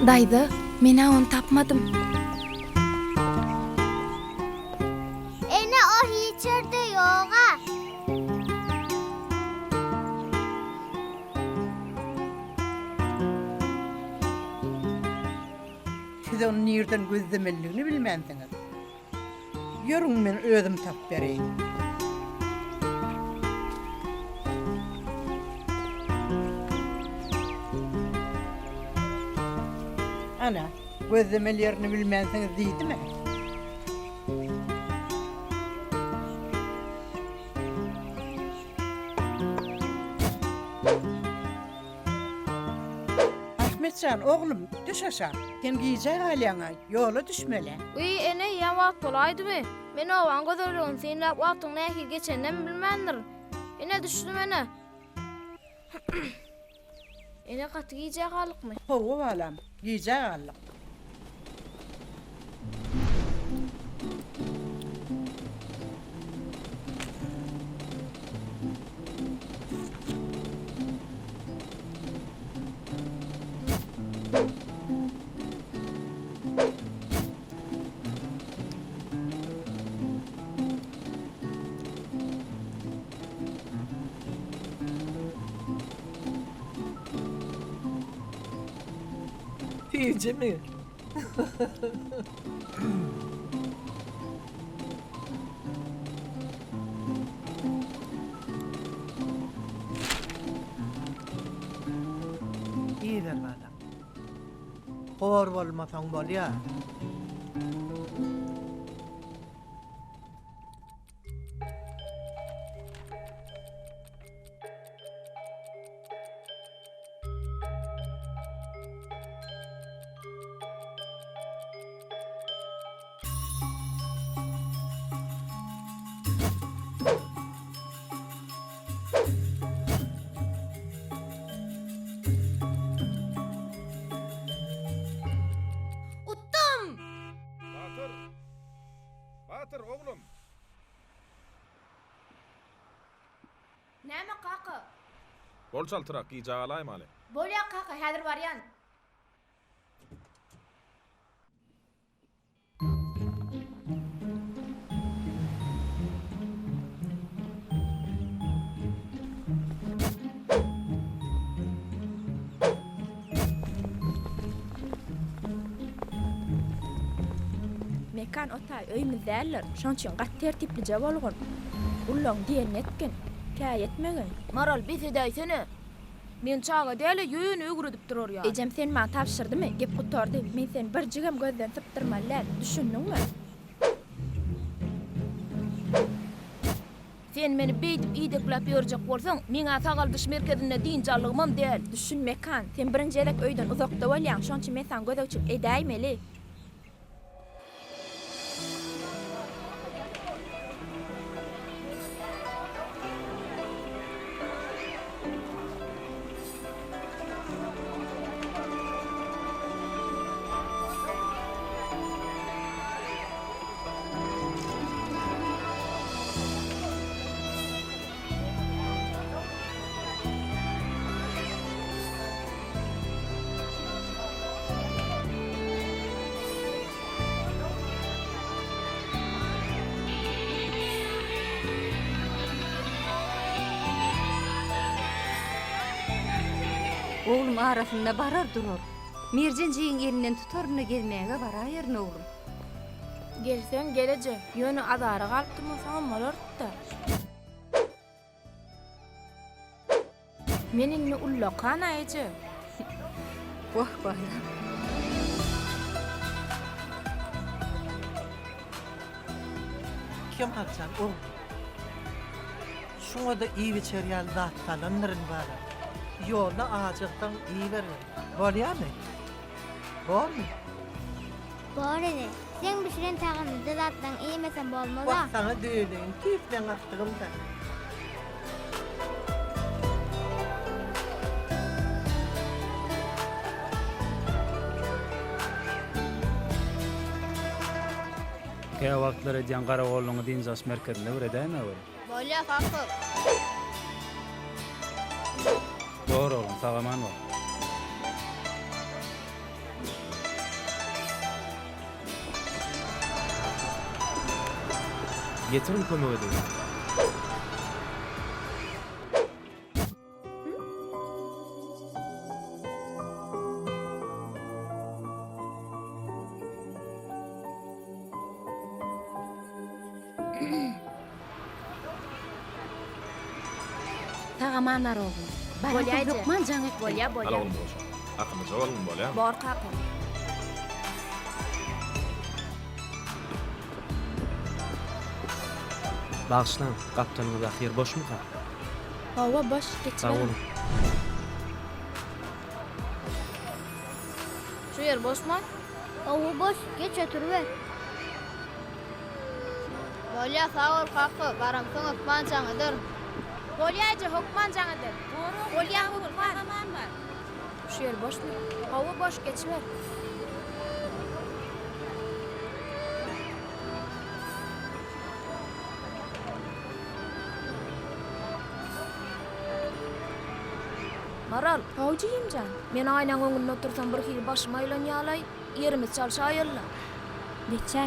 Daydı, mena onu tapmadım. Ene o hiçerde yoga. Siz onun nereden gözlemelliğini bilmendiniz. Yürün men özüm tap bereyim. Ana, gözlemelerini bilmensiniz deydi mi? Ahmetcan, oğlum düş aşağı. Sen giyecek halyana, yola düşmeli. Uy ene yan wagt bolaydy mı? Men o an gözörüň sen lap wagtyň näki geçenden bilmendir. Ene düşdüm ene. Ene gaty giyjek galykmy? Howa balam, giyecek halyk. İyice mi? İyi ver bana. Hor olmasan bol ya. Batır. Batır oğlum. Näme kaka? Bol çaltırak giyecek alayım hali. Bolya kaka häzir baryan. Mekan otay öýümizdeler. Şonçun gat tertiplice bolgun. Ullaň diýen etken, käy etmegen. Maral bizi däýsene. Men çaga däle ýöýüni ögrüdip durur ya. Ejem sen maňa tapşyrdymy? Gep gutardy. Men sen bir jigem gözden sypdyrmallar. Düşündiňmi? Sen meni beýdip iýdeklap ýörjek bolsaň, meňe sagal dyş merkezine diýin jarlygymam däl. Düşün Mekan, sen birinji elek öýden uzakda bolýan. Şonçy men sana göz açyp edäýmeli. Oğlum arasında barar durur. Merjenciğin elinden tutarını gelmeye barayırın oğlum. Gelsen gelece. Ýöne azara galyp durmasaň bolar da. Meninle ulla kana ece. Vah bana. Kim harcan oğlum? Şuna da iyi bir çeryal dağıtlanırın bana. Yola ağacıktan iyi verir. Bol ya mı? Bol mu? Bore, sen bir şirin tağını zattan iýmesen bolmaz. Bak sana düğünün keyifden attığımda. Käy wagtlara diýen Garagollaňy diň jas merkezine biredäými öwre? Bolya kaka. Doğru oğlum, sağaman var. Getirin kömek edin. Tagamanar oğlum. Bolýaýdy. Lokman jaňyk Bolýa, Ala bolýa. oğlum bolşa. Akymyza oğlum bolýa. Bor kakyn. Bağışlan, kaptanımız ahir boş mu kal? Hawa boş Sağ geçme. olun. Şu yer boş mu? Owu boş, geç oturuver. Bolya sağ ol kakı. Baramsın Osman çaňydyr. Bolýaýdy, hukman jaňydyr. Bolýa hukman. Şu yer boş mu? Hawa boş geçme. Maral, hawjyymjan. Men aynaň öňünde otursam bir hili başym aýlanýarlay, ýerimiz çalşaýarla. Neçe?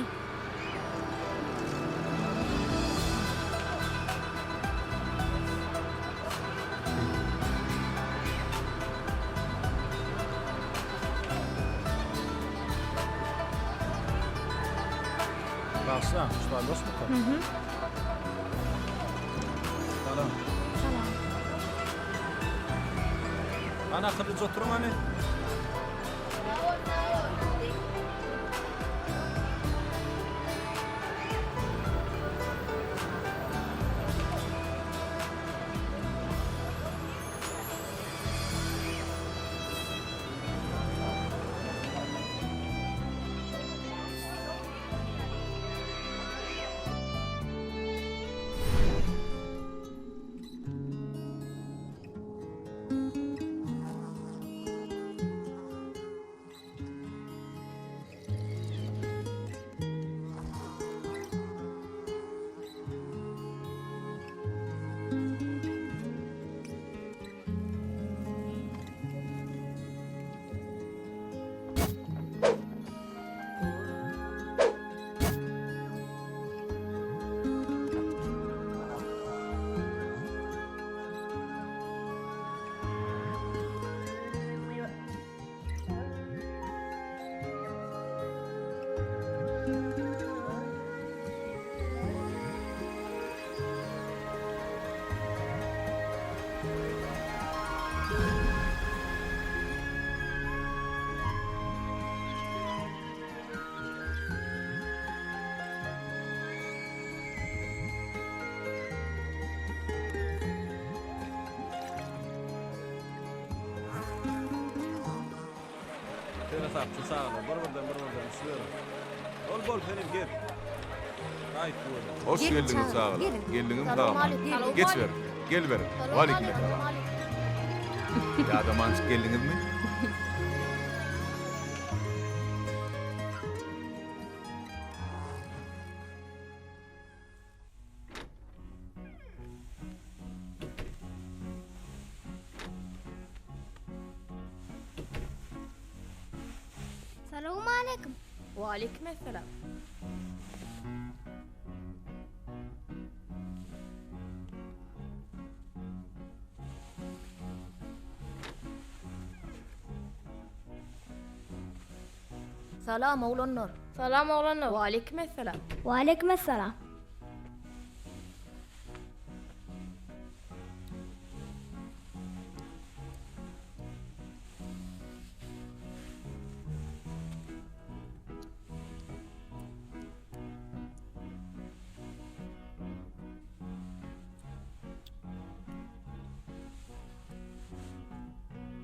Bağışlan, şular boş mu kal? Salam. Ana kırıcı oturun hani. Sağ sağ ol. Barbardan sürüyorum. Bol senin gel. Gayet bu. Hoş Gelin geldiniz sağ sağ olun, olun. gelin. Geldiniz Salam sağ olun. aleyküm. Geç ver. Gel ver. Aleyküm selam. Ya da mançık geldiniz mi? Salamu aleyküm. Wa aleykum esselam. Salam oğlanlar. Salam oğlanlar. Wa aleykum esselam. Wa aleyküm esselam.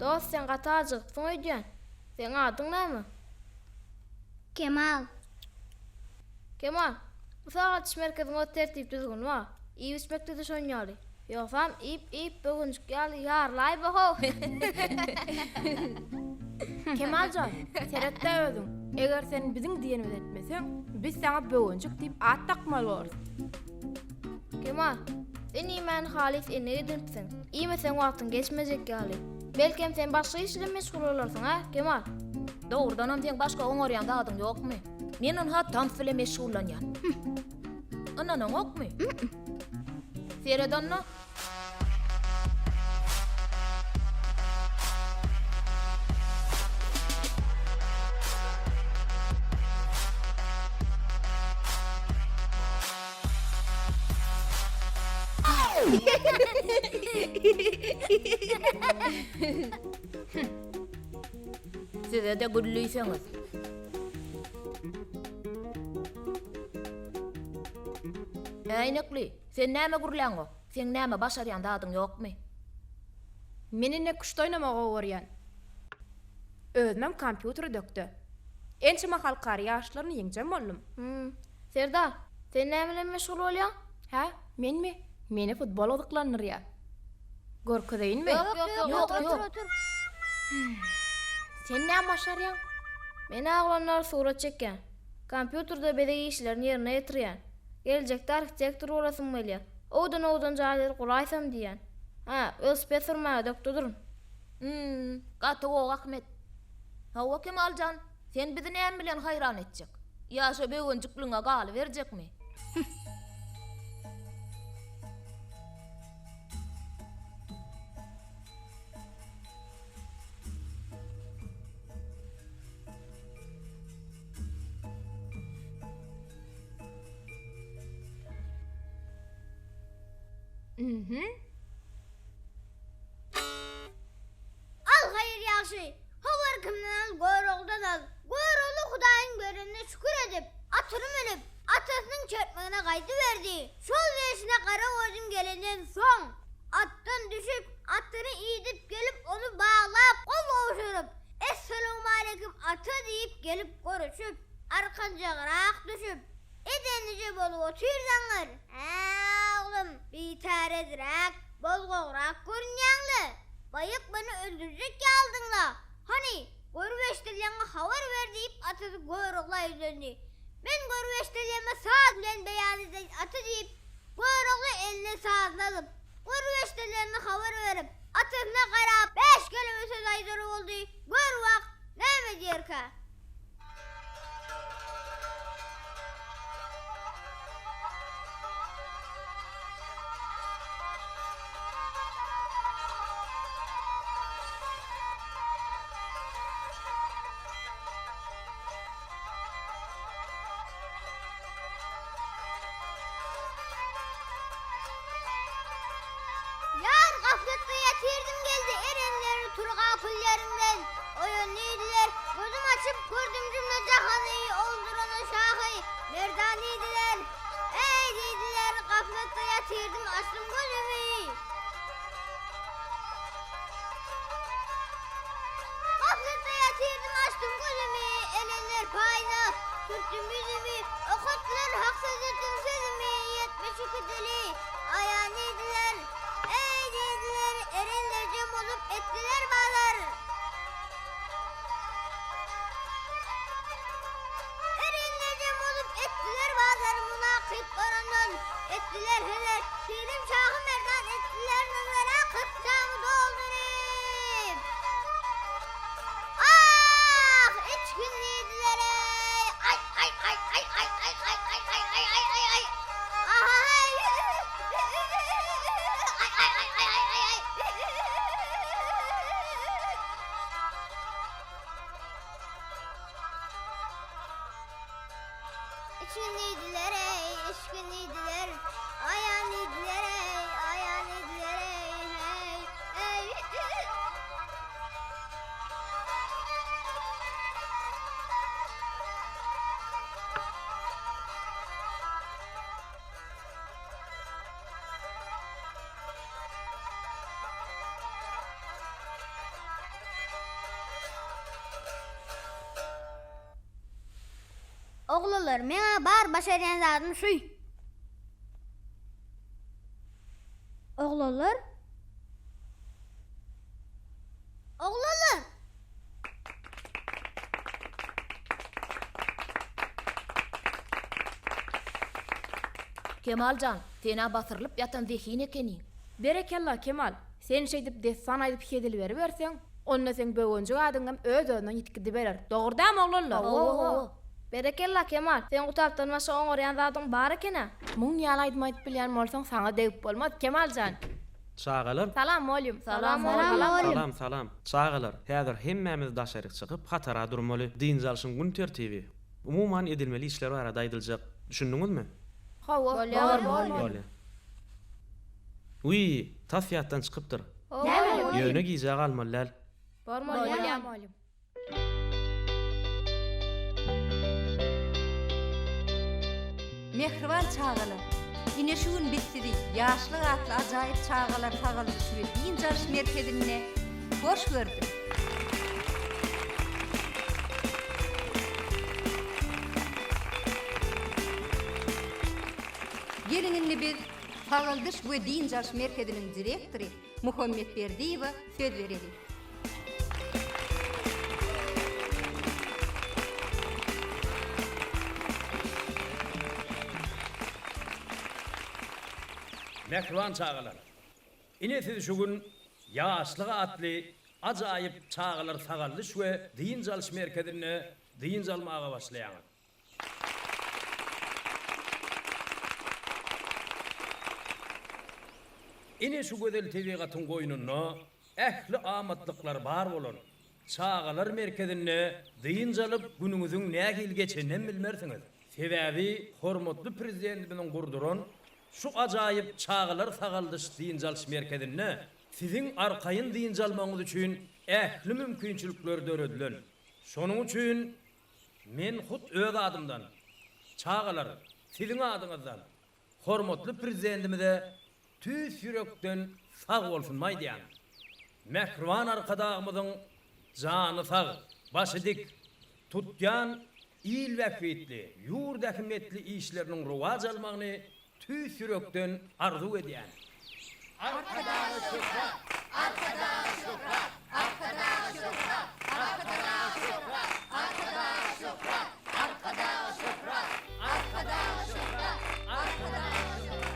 Dost sen gatacıksın öýdän. Sen adyň näme? Kemal. Kemal, bu saat iş merkezine o tertip düzgün va. İyi ismekte de şonýaly. Yoksam ip bugünçük ýaly ýarlay baho. Kemalcan, seretde özüň. Eger sen biziň diýenimiz etmeseň, biz sana böwünçük diýip at takmaly boluruz. Kemal, sen iýmen halis ene edipsiň. Iýme sen wagtyň geçmejek ýaly. Belkem sen başga işle meşgul bolarsyň ha, Kemal. Doğrudan sen başka oňarýan dadyň ýokmy? Men onha tam file meşgullanýan. Ananan ok mu? Seyredanna. Size de gülüyseniz. Aynaklı, sen näme gurlaňy? Sen näme başarýan dadyň ýokmy? Menine kuşta oynamaga gorýan. Özmem kompýuter dökdi. Ençime halkary ýaşlaryny ýeňjem boldum. Serda, sen näme bilen meşgul bolýan? Ha, menmi? Meni futbol odyklanýar ýa. Gorkadyňmy? Yok. Sen näme başarýan? Meni aglanlar surat çeken. Kompýuterda bedegi işlerini ýerine ýetirýän. Geljekde arhitektor bolasym gelýär. Odan jaýlar guraýsam diýen. Ha, velosiped sürmäge dökdi durun. Gaty o Ahmet. Hawa Kemaljan, sen bizi näme bilen hayran etjek? Ýa-şo böwünçikliňe galy berjekmi? Al hayır yaxşı. Havar kimden goýrogdan al. Goýrogly Hudaýyň berene şükür edip, atyny minip, atasının çertmegine gaýdy berdi. Şol weşine gara gözüm gelenden soň attan düşüp, atyny iýdip gelip onu baglap, kol gowşurup, "Esselamu aleyküm ata" diýip gelip görüşüp, arkanjagrak düşüp, edenice bolup oturýanlar. Oğlum, bitaredirek, bozgograk görünýäňli. Bayık beni öldürecek yaldınla. Hani görüveştirliğine havar ver deyip atısı goyrukla yüzündü. Ben görüveştirliğime saat bilen beyan edin atı deyip goyrukla eline saatini alıp görüveştirliğine havar verip atısına karab 5 kelime söz aydırı oldu. Görvak ne diyor ka? Yar gaflette yatirdim geldi erenlerini turga pullerinden. Oyunluydular, gözüm açıp gördüm cümle cahanı, olduranın şahı, merdaniydiler. Ey dediler, gaflette yatirdim açtım gözümü. Gaflette yatirdim açtım gözümü, erenler payına, sürttüm yüzümü, okuttular haksız ettim sözümü, 72 deli, ayaniydiler. Ey dediler, erenler cem olup ettiler bağlar. Erenler cem olup ettiler bağlar, münakip oranın ettiler heder. Selim Şahı Merdan ettiler nurlara, kıpçağımı doldurup. Ah, içkinliydiler ey. Ay ay ay ay ay ay ay ay ay ay ay ay ay. Ay. Ay ay ay ay ay ay. İçkinliydiler ey, içkinliydiler. Ayaniydiler ey, ayaniydiler ey, hey, ey. Oğlalar, mena bar başaryan zadım şuy. Oğlalar? Oğlalar! Kemaljan, sena batırılıp yatan zehin ekeni. Berekallah Kemal. Sen şeýdip dessan aýdyp hedil berberseň, onda sen böwünçi adyňam öz özüne ýetkidi berer. Dogurdam oglanlar? Berekella Kemal, sen utapdan maşa oňaryan zadyň bar ekene. Muň ýalaýdym aýdyp bilýän bolsaň saňa degip bolmaz Kemaljan. Çağalar. Salam oğlum. Salam Salam. Çağalar. Häzir hemmämiz daşaryk çykyp hatara durmaly. Din jalşyň gün tertibi. Umuman edilmeli işler arada aýdyljak. Düşündiňizmi? Bolýar. Uy, tasfiýatdan çykypdyr. Ýöne giyjek almalylar. Bolýar oğlum. Mehriban çağalar. Yine şu gün bitdi. Yaşlı atlı ajaýyp çağalar tagaldyş we din jarş merkezine hoş gördüm. Gelinli bir tagaldyş we din jarş merkezinin direktori Muhammed Berdiýewa söz beredi. Mehriban çağalar. Ine siz şu gün ýaşlyga atly ajaýyp çağalar tagaldyş we din jalş merkezine din jalmaga başlaýan. Ine şu gözel tebigatyň goýununa ähli amatlyklar bar bolan çağalar merkezine din jalyp günüňiziň nägil geçenden bilmersiňiz. Sebäbi hormatly prezidentimiň gurduran şu ajaýyp çağalar tagaldyş din jalş merkezine siziň arkaýyn din jalmaňyz üçin ähli mümkinçilikler döredilen. Şonuň üçin men hut öz adymdan çağalar siziň adyňyzdan hormatly prezidentimize tüs yürekden sag bolsun maýdýan. Mehriban arkadağımyzyň jany sag, başy dik, tutýan il wäfitli, ýurt ähmetli işleriniň rowaj almagyny tüs yürekden arzu edýän. Arkadaş şöhret, arkadaş şöhret, arkadaş şöhret, arkadaş şöhret, arkadaş şöhret, arkadaş şöhret, arkadaş şöhret, arkadaş şöhret.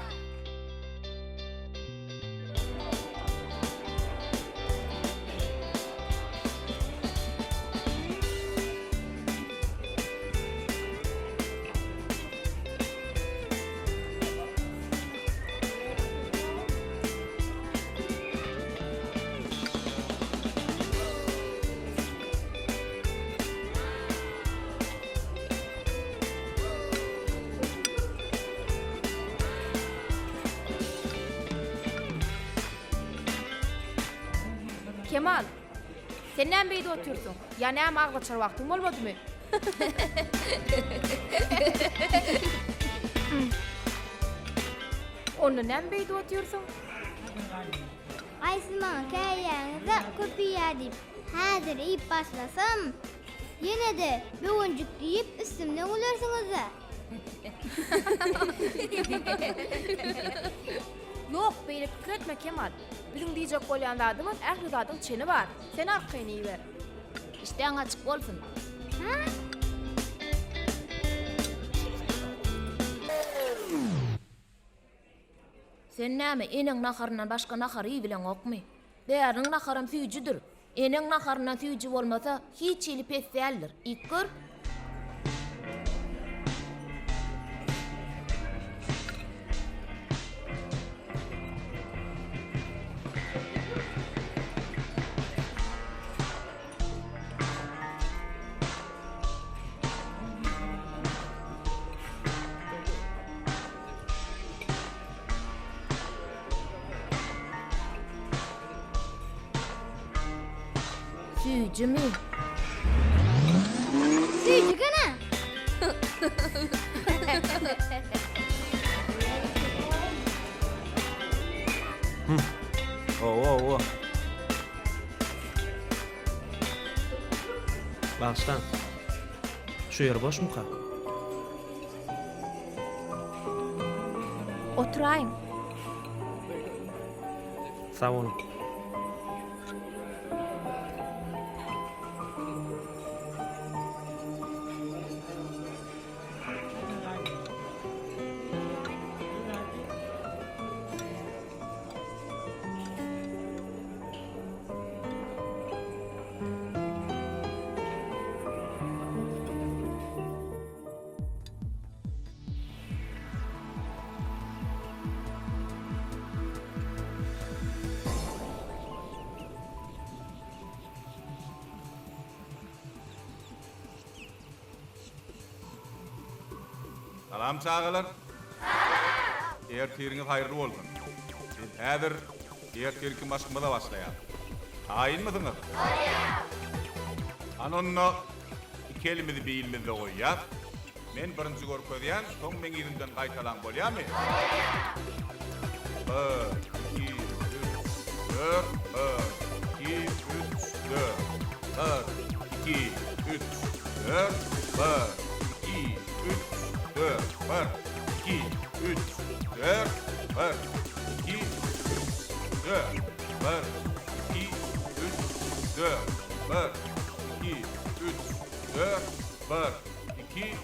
Kemal. Sen näme beýde oturýarsyň? Ya näme aglaçar wagtyň bolmadymy? Onda näme beýde oturýarsyň? Aysman käýýäňize köpüýä dip. Häzir ip başlasam, ýene de böwünjük diýip üstümden gülersiňiz. Yok, beýle pikir etme Kemal. Bizim diýjek bolýan zadymyz ähli zadyň çeni bar. Sen arkaýyny ýiber. İşten açık bolsun. Sen näme eneň naharyndan başga nahary bilen okmy? Bäriň naharym süýjüdir. Eneň naharyndan süýjü bolmasa hiç ýeli pes däldir. İkgör. Süýjü mi? Süýjü gene. Oo. Bağışlan. Şu yer boş mu ka? Oturaýyn. Sağ olun. Salam çağılar. Ertiriniz hayırlı olsun. Biz häzir ertirki başlymada başlaýar. Taýin mısınız? Anonno iki elimizi beýilmizde goýýar. Men birinci görkezýän, soň men ýerinden gaýtalan bolýarmy? 1, 2, 3, 4, 1, 2, 3, 4, 1, 2, 3, 4, 1, 2, 3, 4, 1, 2, 3, 4, 1, 2, 3, 4, 1, 2, 3, 4, 1, 2, 3, 4, 1, 2,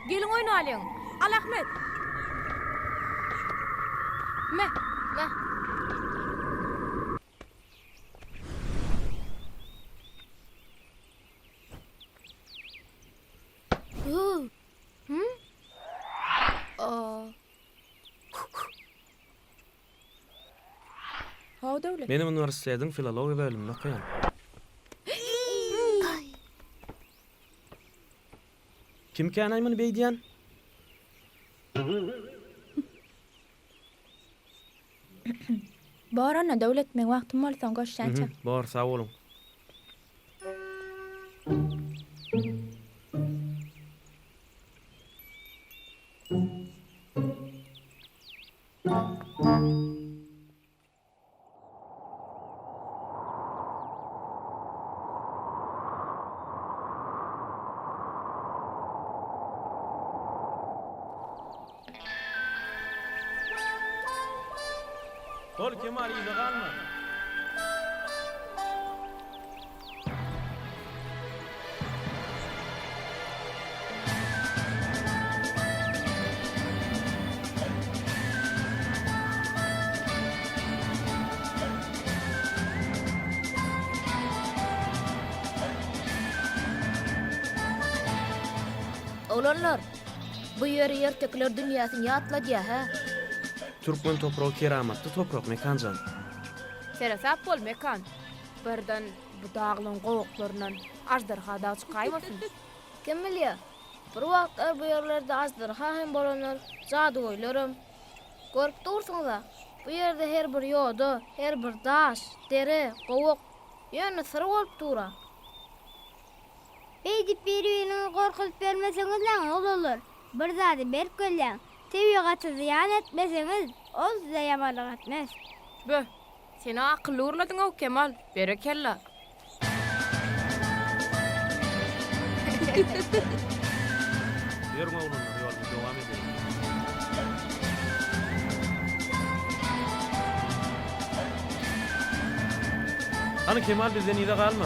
Gelin oynaýalyň. Al Ahmet. Me. Haw döwlet. Benim üniversiteden filologiya bölümünde okuyan. Kim kan aymany beýdiýän? Barana döwlet men wagtym bolsa goşşança. Bar sağ olun. Tol Kemal ýygy galma. Olanlar, bu ýeri ýertekler dünýäsiň ýatladyýa ha. Türkmen toprağı keramatly toprak mekanjan. Serasap bol mekan. Birden bu dağlyň gowuklaryndan ajdarha da çykaýmasyn. Kim bilýär? Bir wagtlar bu ýerlerde ajdarha hem bolanlar, jadygoýlarym. Görüp dursaňyz, bu ýerde her bir ýoda, her bir daş, dere, gowuk ýöne syr bolup dura. Beýdip beriýän gorkup bermeseňiz lan olur. Bir zady berip gelýän. Tebigaty ziyan etmeseňiz, ol size ýamanlyk etmez. Bö. Seni akıllı urladyň o Kemal. Berekella. Ýerme oğlum. Hani Kemal bizden iyide kalma.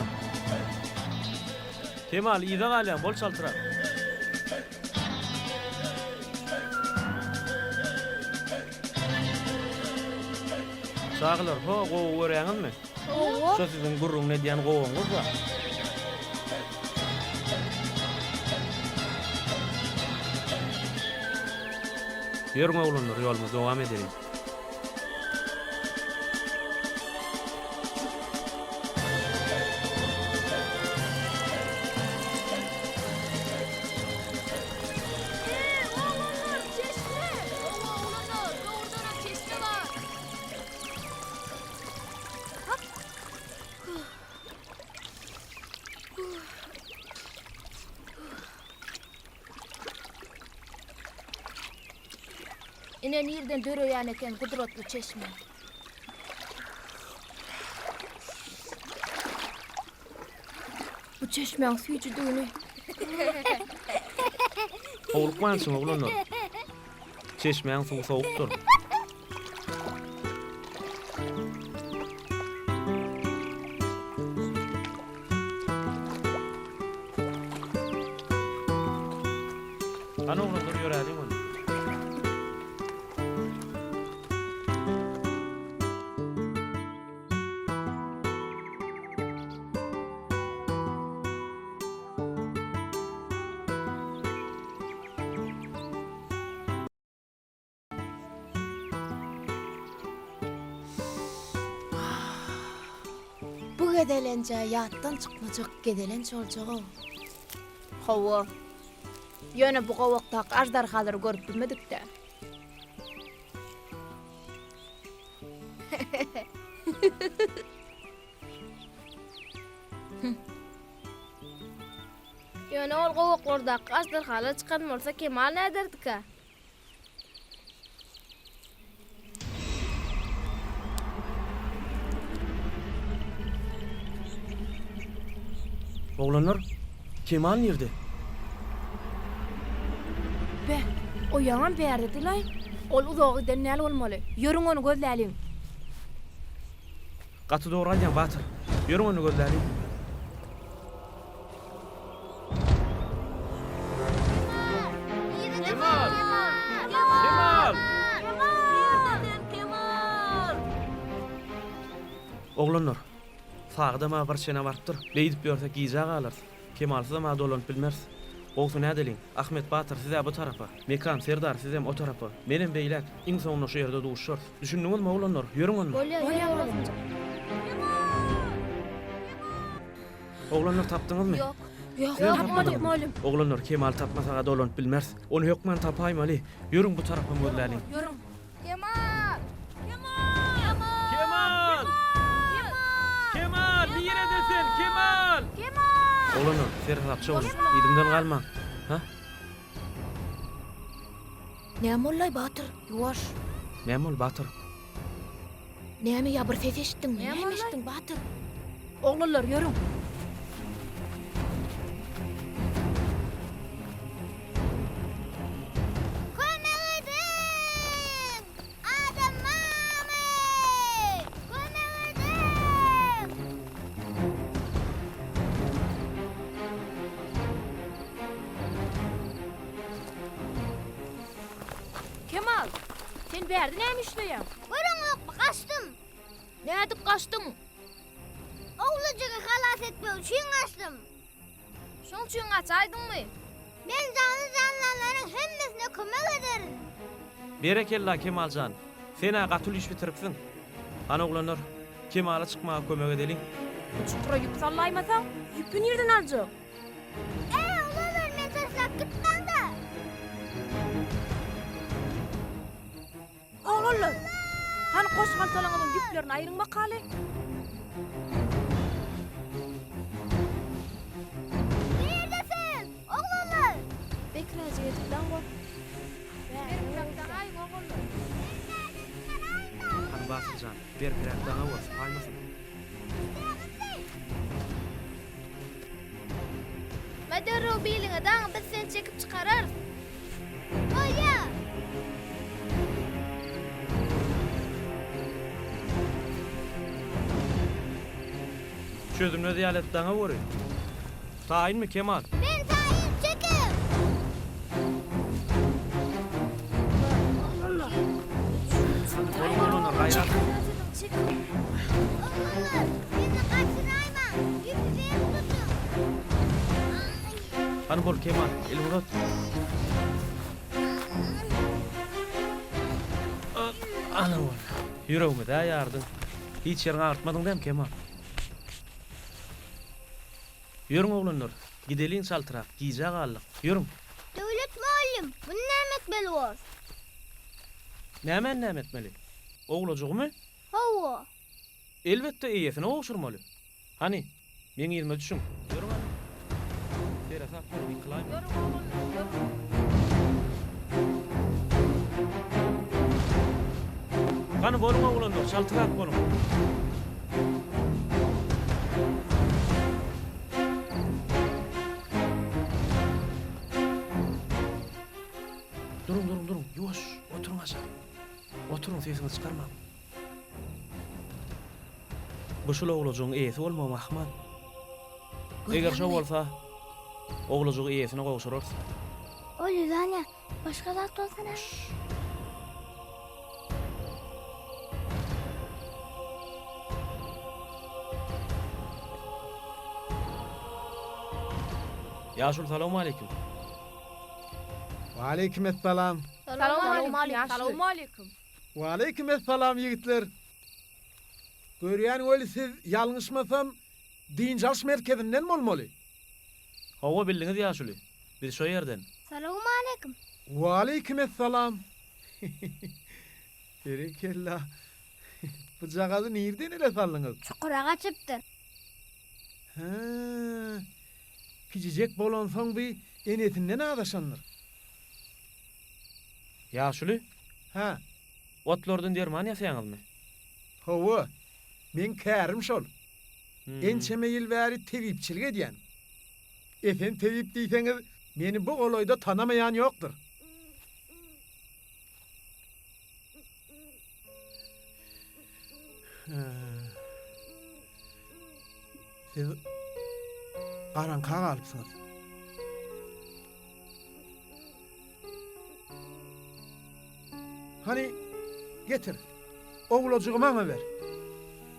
Kemal iyide kal ya, bol çaltırak. Çağlar, ho, gowu görýäňiz mi? Şo sizin gurrun ne diýen gowuňyz ba? Ýörüň oglanlar, ýolumyza dowam edelim. Inen yerden döreýän eken gudratly çeşme. Bu çeşmeň süýjüdüni. Howlukmansyň oglanlar. Çeşmeň suwy sowukdur. Ana oglanlar ýörädiň onu. Bu gedelence ýatdan çykmajak gedelenç boljak. Hawa. Ýöne bu gowakda ajdarhalary görüp bilmedik-de. Ýöne ol gowaklarda ajdarhala çykan bolsa Kemal näderdik-a? Oglanlar, Kemal nerede? Be, o ýaňam bärdiler. Ol uzagy dennäl bolmaly. Ýörüň onu gözläliň. Gaty dogry aýdýan Batyr. Ýörüň onu gözläli. Kemal! Kemal! Oglanlar, sagda ma bir şene barpdyr. Beýdip ýörse giýjek alar. Kemal da ma dolanyp bilmez. Gowsu nädeliň? Ahmet Batyr size bu tarapa, Mekan Serdar sizem o tarapa. Menen beýlek iň soňunda şu ýerde duşýar. Düşündiňizmi oglanlar? Ýörüň onu. Oglanlar tapdyňyzmy? Ýok, Sen tapmadyk molum. Oglanlar Kemal tapmasaga dolanyp bilmez. Onu hökmen tapaýmaly. Ýörüň bu tarapa gözläliň. Ýörüň. Kemal! Kemal, niýeredesin? Kemal! Oglanlar, Serhat çogul, ýedimden galma. Ha? Näme bollay Batyr? Ýuwaş. Näme ol Batyr? Näme ýa bir ses eşitdiňmi? Näme eşitdiň Batyr? Oglanlar ýörüň. Kemal, sen bärde näme işleýän? Görüň kaçtım. Nädip kaçdyň? Oğlacağı halas etmek için kaçtım. Şoň üçin gaçaýdyňmy? Ben canlıların hemmesine kömek ederim. Berekella Kemaljan. Sen gatul iş bitiripsiň. Ana oglanlar, Kemala çykmaga kömek edeliň. Çukura ýüp sallaýmasaň, ýüpü nerden aljak? Oğlalar men taşlap gitmem de. Oglanlar. Hani koş kaltalaňyň ýüplerini aýryň bakaly. Neredesin? Oğlalar. Bekraja ýetipden gol. Hadi Batyrjan, ber birer daňa bas, aýmasyn. Madero biliňe daň biz sen çekip çykarar. Oya. sözümle diyalet dana görün. Tayin mi Kemal? Ben tayin çekim. Bolun onu gayrat. Oğlanlar beni kaçırayma. Yüzü ver tutun. Hani bol Kemal, elimi tut. Ana bol. Yüreğimi de yardın. Hiç yerini artmadın değil mi Kemal? Yürün oğlanlar. Gidelin saltırak, giyecek allık. Yürün. Devlet muallim. Bu ne etmeli var? Ne etmeli? Oğlacık mı? Hava. Elbette iyisine oğuşurmalı. Hani, men elime düşün. Yürün hadi. Tere saklı bir kılayım. Hani bolun oğlanlar, saltırak bolun. Durun. Yavaş. Oturun aşağı. Oturun, sesini çıkarma. Bu şula oğlacığın iyisi olmam Ahmet. Eger şo bolsa, oğlacığı iyisine kavuşurursun. O Lüzanya. Başka zat olsana. Yaşul, selamu aleyküm. Wa aleykümselam. Salamu aleyküm. Wa aleykümselam yigitler. Görýän öli siz ýalňyşmasam Dinjals merkezinden bolmaly. Hava bildiňiz Yaşuly. Biz şo ýerden. Salamu aleyküm. Wa aleykümselam. Berekella. Bu jagazy nerden ele saldyňyz? Çukura çıktı. Ha. Kijijek bolan soň bir enetinden adaşanlar. Yaşuly, Ha. otlardan derman ýasaýaňyzmy? Hawa. Men kärim şol. Ençeme ýyl bäri tebipçilik edýän. Efem tebip diýseňiz, meni bu goloýda tanamaýan ýokdur. Siz qaranqa galypsyňyz. Hani getir. Oğlacığı bana ver.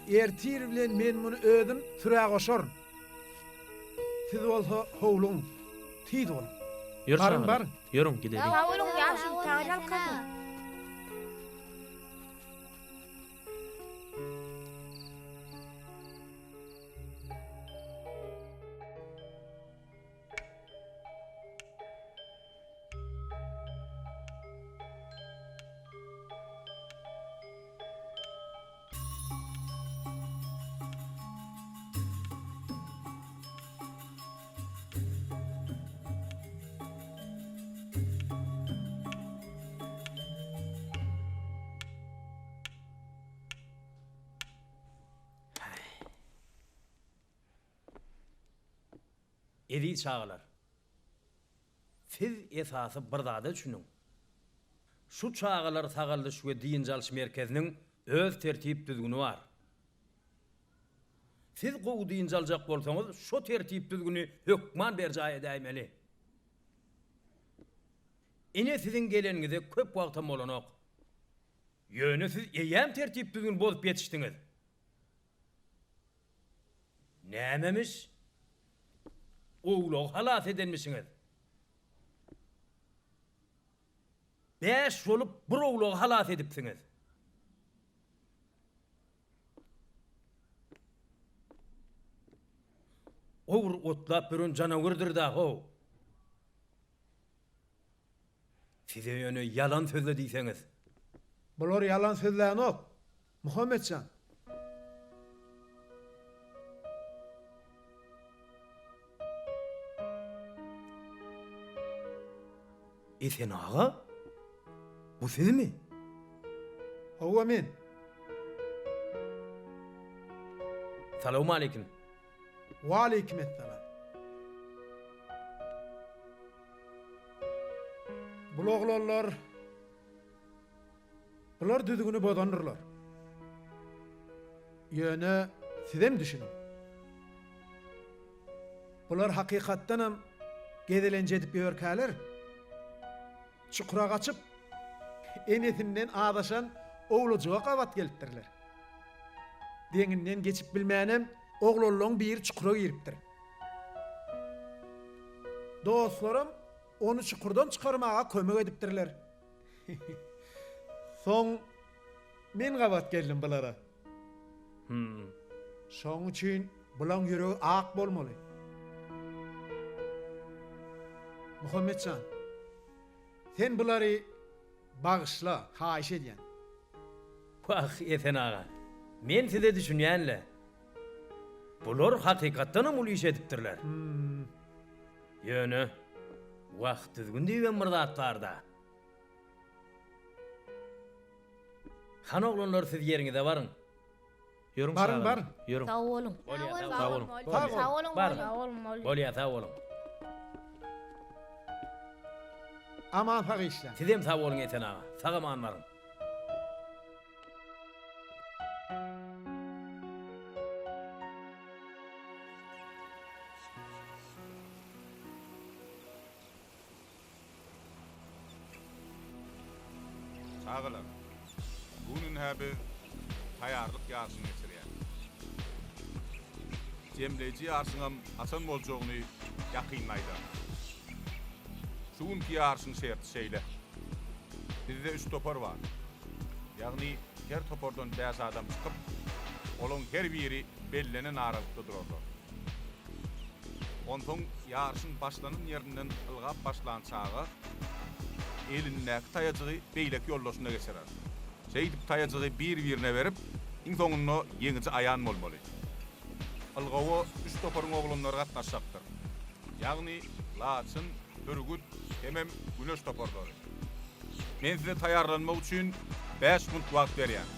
Ertir bilen men bunu ödüm süre koşarım. Siz olsa hovlun, tid olun. Yürü Barın, sana. barın. Yürün gidelim. Havolun Yaşul taýal kazın. Edi çağılar. Siz esası bir zada düşünün. Şu çağılar sağalış we diýinjalş merkeziniň öz tertip düzgünü var. Siz gowy diýinjaljak bolsaňyz, şu tertip düzgünü hökman berjaý edäýmeli. Ine sizin geleniňize köp wagtym bolanok. Ýöne siz eýem tertip düzgün bolup ýetişdiňiz. Nämemiş? Oğlu halat edenmişsiniz. 5 olup bir oğlu halat edipsiniz. Oğur otlap birün canavırdır da ho. Size yönü yalan sözle diyseniz. Bular yalan sözleyen ok. Muhammedcan. Sen ağa? Bu siz mi? Hawa men. Selamu aleyküm. Wa aleykümselam. Bular düzgünü bodanırlar. Ýöne sizem düşünün. Bular hakikatdanam gedelenje edip ýörkäler. Çukura gaçyp enesinden adaşan oğlucuğa kavat gelipdirler. Deňinden geçip bilmänem oğlolloň bir çukura giripdir. Dostlarım onu çukurdan çıkarmağa kömek edipdirler. Soň men kavat geldim bulara. Şoň üçin bulan ýüregi ak bolmaly. Muhammedcan, sen bulary bağışla, haýyş edýän. Bak Esen ağa, men size düşünýänle. Bular hakikatdanam ul iş edipdirler. Ýöne, wagt düzgün diýen bir zatlarda. Han oglanlar siz ýeriňize baryň. Ýörüň Barın, sağa. barın. Ýörüň. Sağ olun. Sağ olun. Sağ olun. Barın. Sağ olun. Bolýa sağ bolun. Aman sag işler. Siz hem sağ bolun Esen ağa. Sağ aman barın. Sağlar. Bunun häbi taýarlyk ýaşyny geçirýär. Jemleji ýaşyňam asan boljagyny ýakynlaýdy. Şuňky ýaşyň şerti şeýle. Bizde 3 topar bar. Ýagny her topardan bäz adam çykyp, olaň her biri bellenen aralykda durarlar. Ondan ýaşyň başlanan ýerinden ılgap başlan çağı elindäki taýaجygy beýlek ýollaşyna geçirer. Şeýdip taýaجygy bir-birine berip, iň soňunda ýeňiçe aýan bolmaly. Ilgawy 3 toparyň oglanlary gatnaşjakdyr. Ýagny Laçyn, Ürgüt, hemem Güneş toparlary. Men size taýarlanmak üçin 5 minut wagt berýän.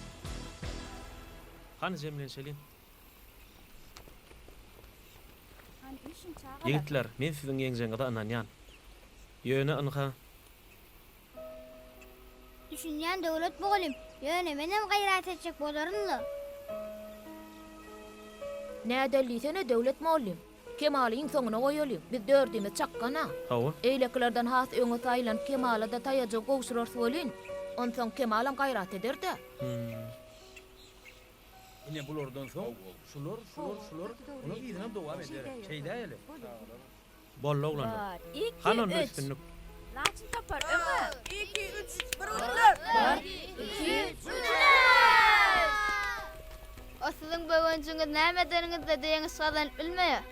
Hany jemlenşelin? Ýigitler, men siziň ýeňjeňizde ananýan. Ýöne anha. Düşünýän döwlet bogalim. Ýöne menem gaýrat etjek bolarynly. Nädellisene döwlet mollym. Kemalyň soňuna goýalym. Biz dördümiz çakkana. Hawa. Eýleklerden has öňe taýlan Kemala da taýaja gowşurar bolyn. Onsoň Kemalam gaýrat eder-de. Ine bulardan soň şular. Onu ýerine dowam eder. Şeýle ele. Bolla oglanlar. Hanon üstünlük. Laçyn topar, öňe. 2 3 1 O siziň böwünçiňiz näme deriniňizde diýeňiz sadan bilmeýär.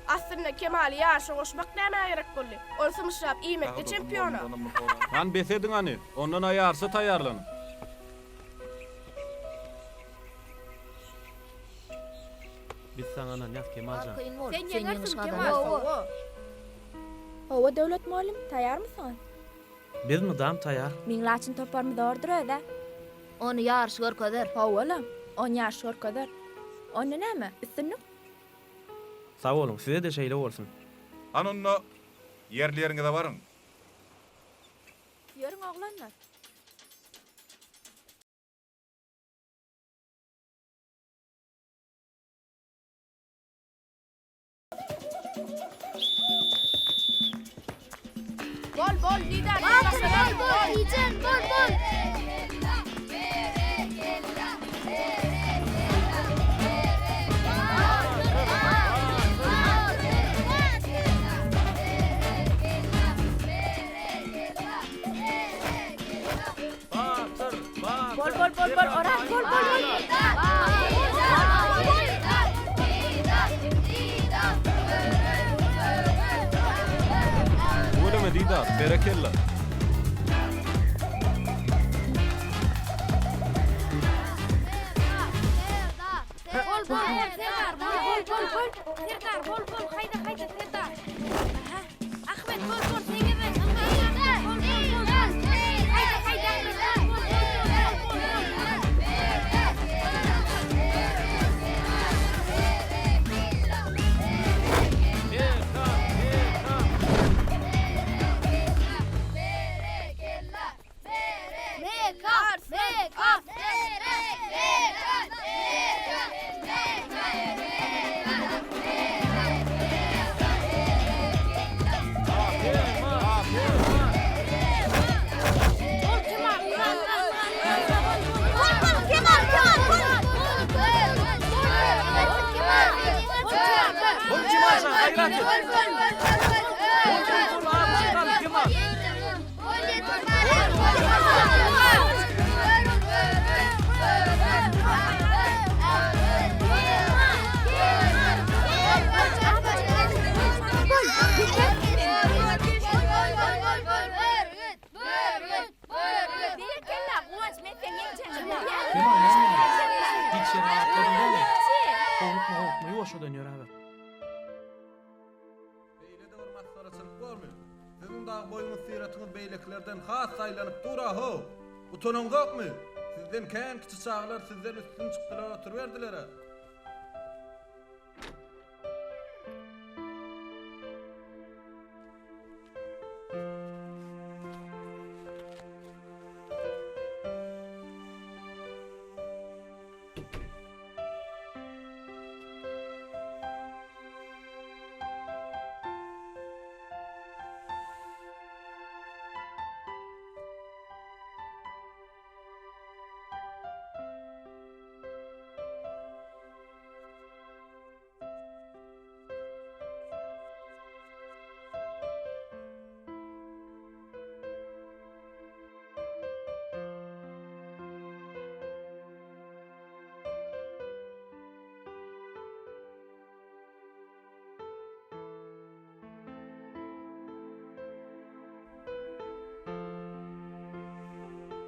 Aslında Kemal ýaşy goşmak näme gerek boldy? Ol symyşlap iýmekde çempionu. Han besedin hani, ondan ayarsa taýarlan. Biz sana ananýas Kemaljan. Sen ýeňersiň Kemal. Hawa döwlet muallim, taýarmysyň? Bizmi dam taýar? Min Laçyn toparmy dordurada. Onu ýarşy görkezler. Hawalam, on ýaş görkezler. Onda näme? Üstünlük? Sağ olun, size de şeýle bolsun. Anonno ýerleriňize baryň. Ýörüň oglanlar. Bol, lider. Bol, ijen, bol. Bol, oran, bol. Öyle mi Didar? Berekella. Bol. Hayda, Serdar. Ahmet, bol. Hiç yere atladın değil mi? Kovukma yoşu dönüyor abi. Beýle de bir masgaraçylyk bolmuyor. Sizin dağ boyunuz syratyňyz beýleklerden has saýlanyp dura ho. Utanın gokmy? Sizden kän kiçi çağlar sizden üstün çykdylar oturberdiler.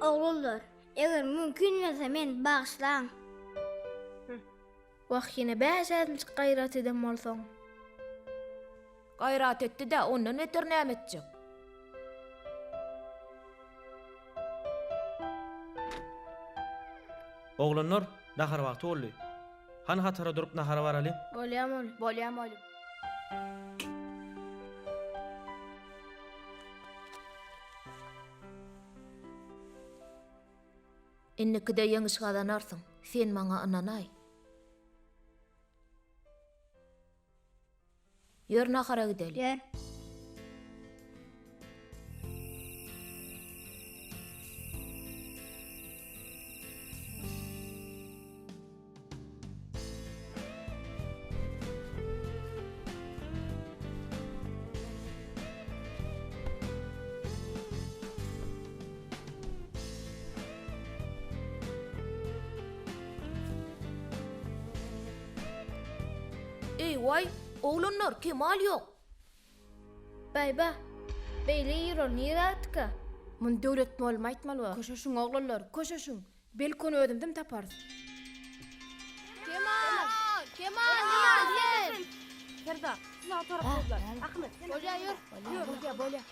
Oğullar, eger mümkün bolsa men bağışlaň. Wagt ýene bäşädinçik gaýrat eden bolsaň. Gayrat etdi de ondan öter näme etjek? Oglanlar, nahar wagty boldy. Han hatara durup nahara baraly. Bolýam oly. Innekide ýeňi şadanarsyň. Sen maňa ananay. Ýör nahara gideli. Yer. Ey vay, oğlanlar Kemal ýok. Baýba, beýle ýerol niratka. Mun döwlet bolma aýtmaly. Köşeşiň oglanlar, köşeşiň. Belkon ödümdim taparsy. Kemal, gel. Ferda, sağ taraf oldular. Ahmet, bolýa ýür. Bolýa.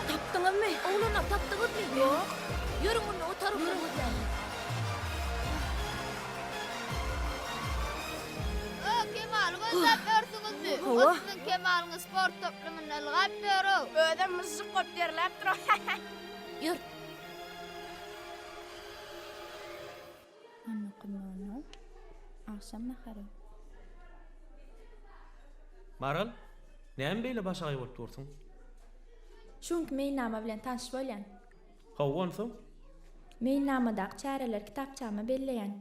Tapdyňyzmy? Oğlana tapdyňyzmy? Ýok. Ýürüň onu o tarafa gidýär. Kemal, gözläp ýörsiňizmi? Osman Kemal'yň sport toplumyna ylgap berýär. Ödem mızık kop derläp dur. Ýür. Anna qymany. Akşam nahary. Maral, näme beýle başagy bolup dursyň? Şunky meň nama bilen tanış bolýan. Howonsyň? Meň namadaky çäreler kitapçama belleýän.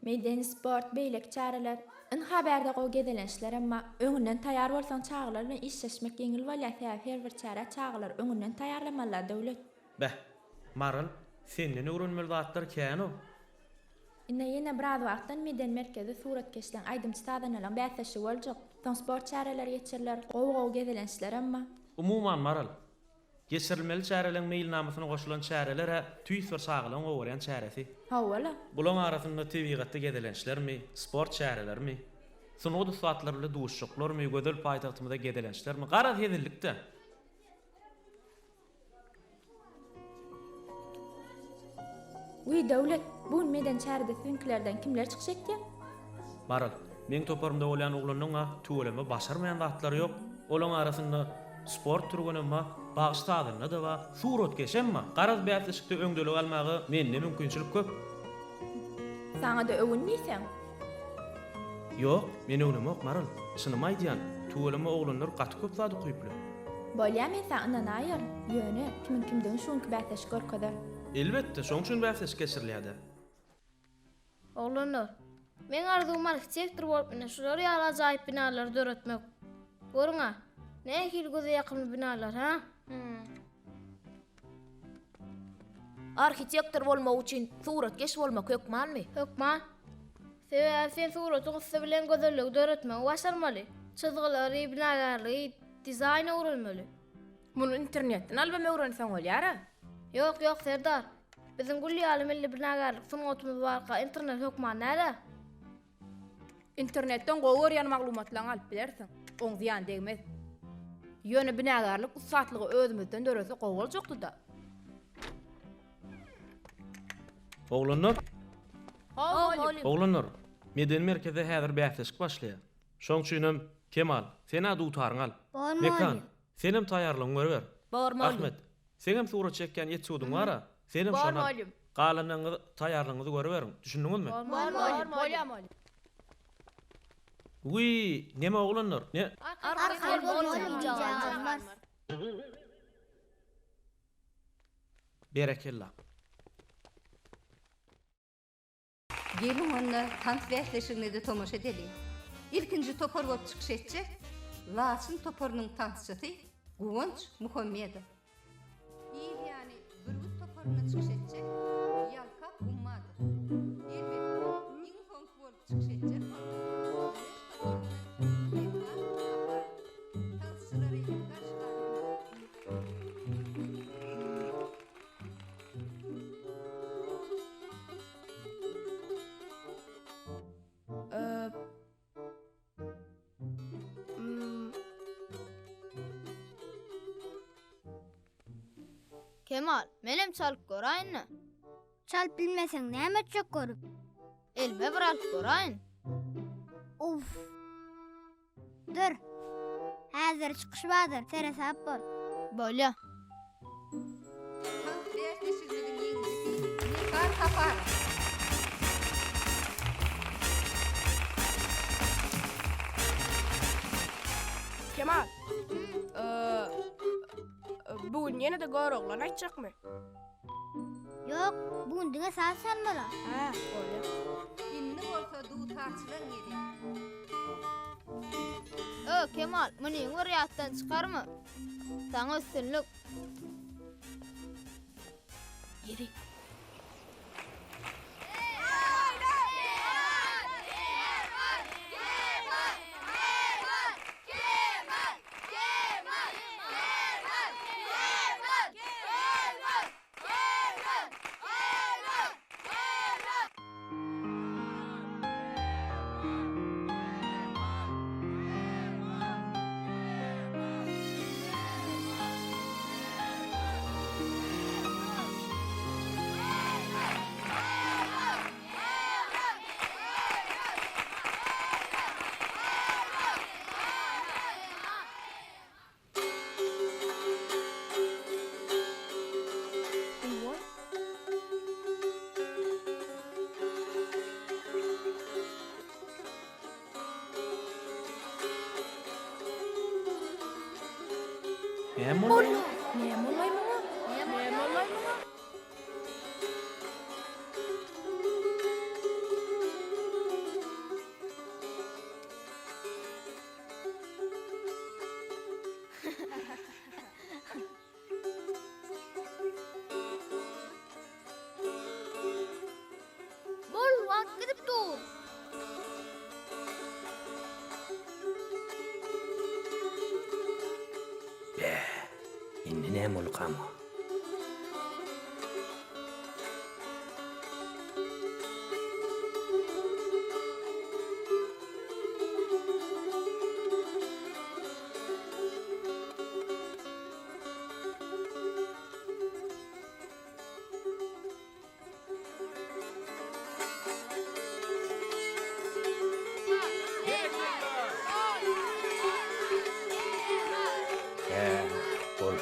Meýden sport beýlek çäreler in haberde go gedelençler emma öňünden taýar bolsaň çağlar bilen işleşmek ýeňil bolýar. Her bir çäre çağlar öňünden taýarlamalar döwlet. Bäh, Maral, senden öwrenmeli zatlar kän o? Ine ýene biraz wagtdan meýden merkezi suratkeşden aýdymçy tadanalaň bäsleşi boljak. Transport çäreler geçirler, gowy gedelençler emma. Umuman Maral, geçirilmeli çäreleň meýilnamasyna goşulan çärelere tüýs bir saglyň gowurýan çäresi. Hawala. Bulan arasynda tebigatda gedelençlermi, sport çärelermi, sunudy suatlarly duşşuklarmy, gödel paýtagtymyzda gedelençlermi, gara hedillikde. Uy döwlet, bu meýdan çärede sünklerden kimler çykjak diýen? Maral, Men toparymda bolan oglanyň tuwlamy başarmayan zatlary ýok. Olaň arasynda sport türüne bagıştadyna da ba, surat geçenme. Garaz bätleşikde öňdelip almagy mende mümkinçilik köp. Sana da övünmeysen. Ýok, men öňüme okmaryn. Şuny aýdýan, tuwlamy oglanlar gaty köp zady goýuplar. Bolýa men sana naýar. Ýöne kimden şonky bätleşik görkezler. Elbetde, şoň üçin bätleşik geçirilýär. Oglanlar, men arzum arsitektor bolup ine şular ýaly ajaýyp binalar döretmek. Görüňa, nähil göze ýakyn binalar, ha? Arhitektor bolmak üçin suratkeş bolmak hökmanmy? Hökman. Sen suraty gysy bilen gözellik döretmek başarmaly. Çyzgylary, binagarlygy, dizaýna öwrenmeli. Muny internetden albam öwrensen bolýar. Ýok, Serdar. Bizim gulýaly milli binagarlyk sunatymyz barka internet hökman näde? İnternetden gowy ýan maglumatlaryny alyp bilersiň. Oň ziýan degmez. Ýöne binagarlyk usatlygy özümizden dörese gowy boljakdy da. Oglanlar, Oglanlar. meden merkeze häzir bätleşik başlaýar. Şoň üçin Kemal, sen ady utaryň al. Mekan, senem taýarlygyň görber. Ahmet, senem surat çekken ýetşudyň bara. Senem şona galanyňyzy taýarlygyňyzy görberin. Düşündiňizmi? Bolýar. Uy, neme oglanlar? Ne? Arkadaşlar bolýar. Berekella. Gelin onda tant bätleşigine de tomaşa edelim. İlkinji topar bolup çykyş etjek. Laçyn toparynyň tançysy Guwanç Muhammedow. Yani Bürgüt toparyna çykyş etjek. Yalka Ummadow. Elbetde iň soňky bolup çykyş etjek. Tanççylary Kemal, menem çalıp görayınmı? Çalıp bilmesen näme etjek görüp? Elme bir alıp görayın. Uf. Dur. Häzir çykyşmadyr, teresap bol. Bolýa. tant bätleşiginiň ýeňisi Mekar Tapar. Kemal. Bugün ýene de göroglan aýtjakmy? Yok, bugün diňe saat salmala. Ha, bolýar. Inni bolsa duw tarçylan ýeri. Kemal, muny wariýatdan çykarmy? Saňa üstünlük. Yeri. Näme bolýar? Näme bolýar? Bol, wagt gidip dur. Indi näme bolýar?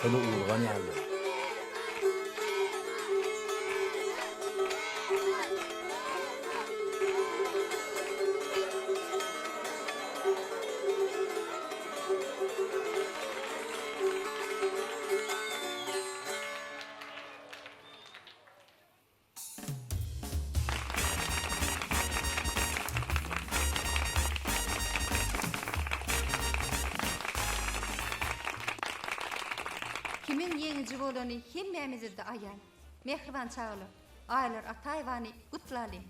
Seni uğurgan ýaly. Kimin yeňici bolany hemmemizde aýan. Mehriban çağlar. Aýlar ataýwany gutlaly.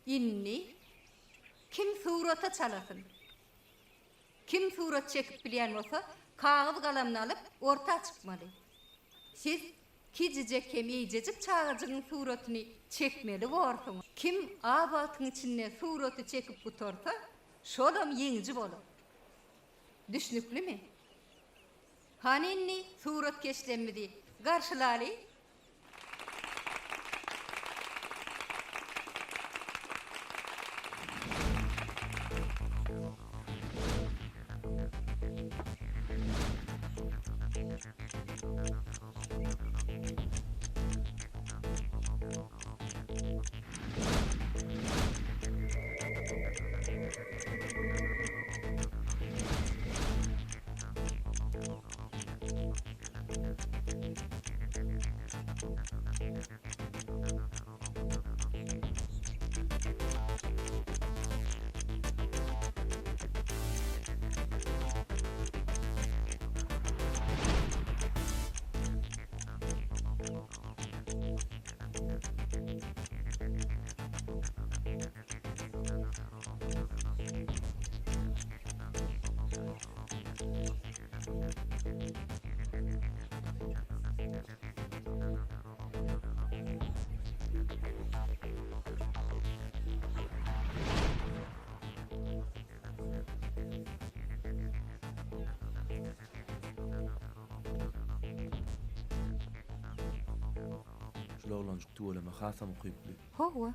Inni kim surata çalasın? Kim surat çekip bilen olsa kağıt kalemini alıp orta çıkmalı. Siz kicicek kemiyicecik çağıcının suratını çekmeli varsınız. Kim abatın içine suratı çekip tutarsa şolam yeňici bolar. Düşnüklü mi? Haninni surat keşlenmedi. Karşılalı. Şolaglanjyk tuwalama hasam okyply. Howa.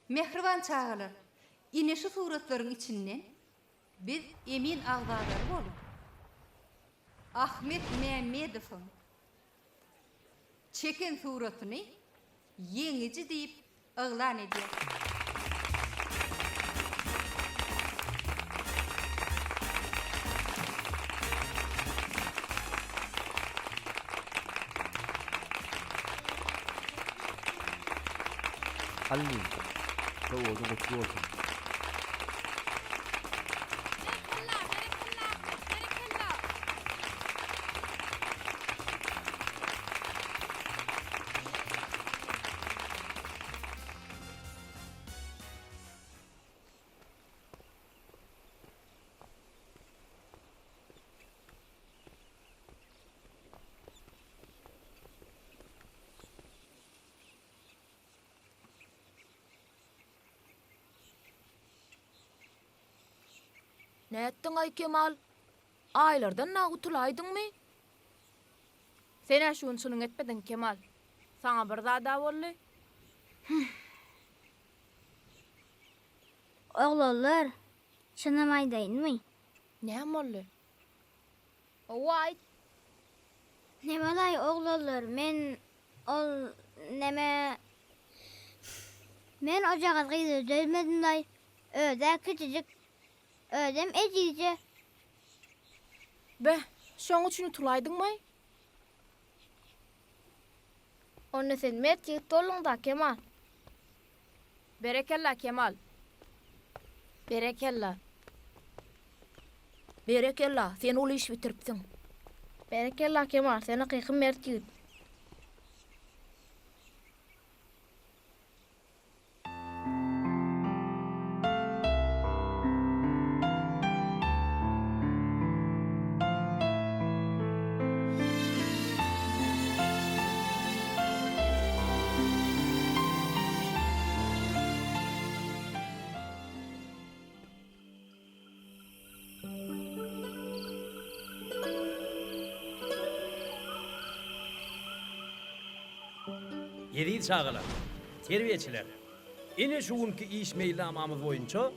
Mehriban çağalar. Ine şu suratlaryň içinden biz emin agzadary bolup Ahmet Mehmedowyň çeken suratyny yeňici diýip ıglan edýär. Halli. Tawada gotýardy. Näetdiň ay Kemal? Aýlardan nagutulaýdyňmy? Sen şuň şunuň etmedin Kemal. Sana bir zada bolly. Oglanlar, şynamaýdaýynmy? Näme bolly? Owaýt. Nemalay oglanlar, men Men ojağa gyzy dölmedim daý. Öde küçücük ödem edici. Be, şoň üçin tulaýdyňmy? Onu sen mert ýigit bolňda Kemal. Berekella Kemal. Berekella. Berekella, sen ol iş bitiripsiň. Berekella Kemal, seni kıykın mert ýigit. Edi çağılar, terbiyeçiler. Ine şu günkü iş meylamamız boyunca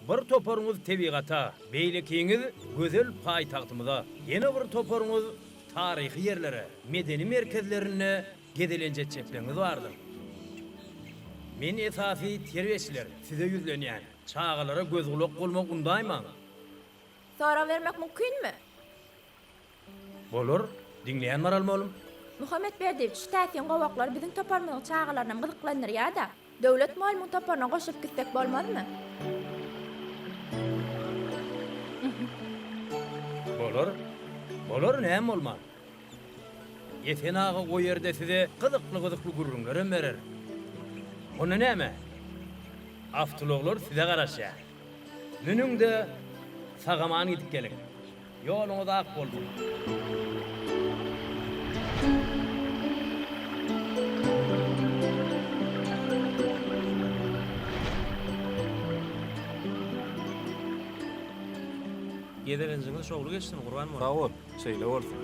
bir toporunuz tebiğata, beylikiniz güzel paytahtımıza, yine bir toporunuz tarihi yerlere, medeni merkezlerine gedelence çepleniz vardır. Men esasi terbiyeçiler size yüzlenýän çağalara göz kulak bolmak undayman. Sonra vermek mümkün mü? Bolur, dinleyen maralmy oğlum. Muhammed Berdiç, täsin gowaklar bizim toparmyň çağalaryndan gyzyklanýar ýa-da döwlet malymyň toparyna goşup gitsek bolmazmy? Bolur. Bolur näme bolmaz? Esen ağa o ýerde size gyzykly gurrunlar berer. Onu näme? Aftuloglar size garaşa. Münüň de sagaman gidip gelin. Ýoluňyz ak boldy. Yedelenjiňiz şogly geçsin gurban bolam. Sağ ol. Şeýle bolsun.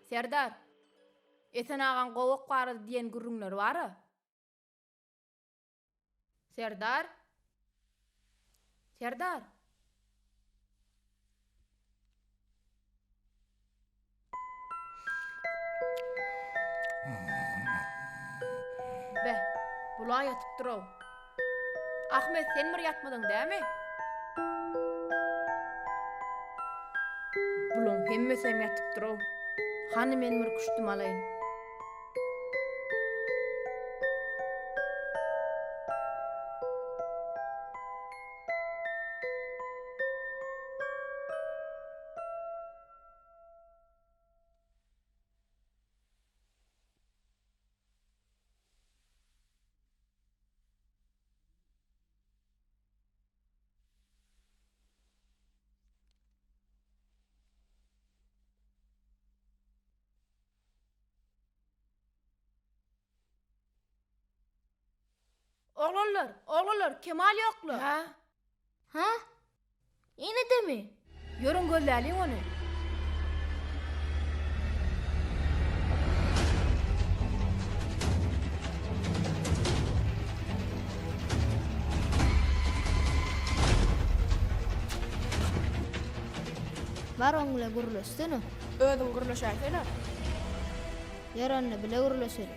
Serdar, esen ağan gowak bary diýen gürrüňler bary? Serdar? Serdar? Be, bula yatyp duraw. Ahmet, sen mir yatmadyň dämi? Bulun hemmesem yatyp duraw. Hani men mir kuştum alayın. Oğlanlar, Kemal yoklar. Ha? Yine de mi? Yorun gölläliň onu. Var oňla gurulsana. Özüň gurulşaýsana. Yaranny bile gurulsana.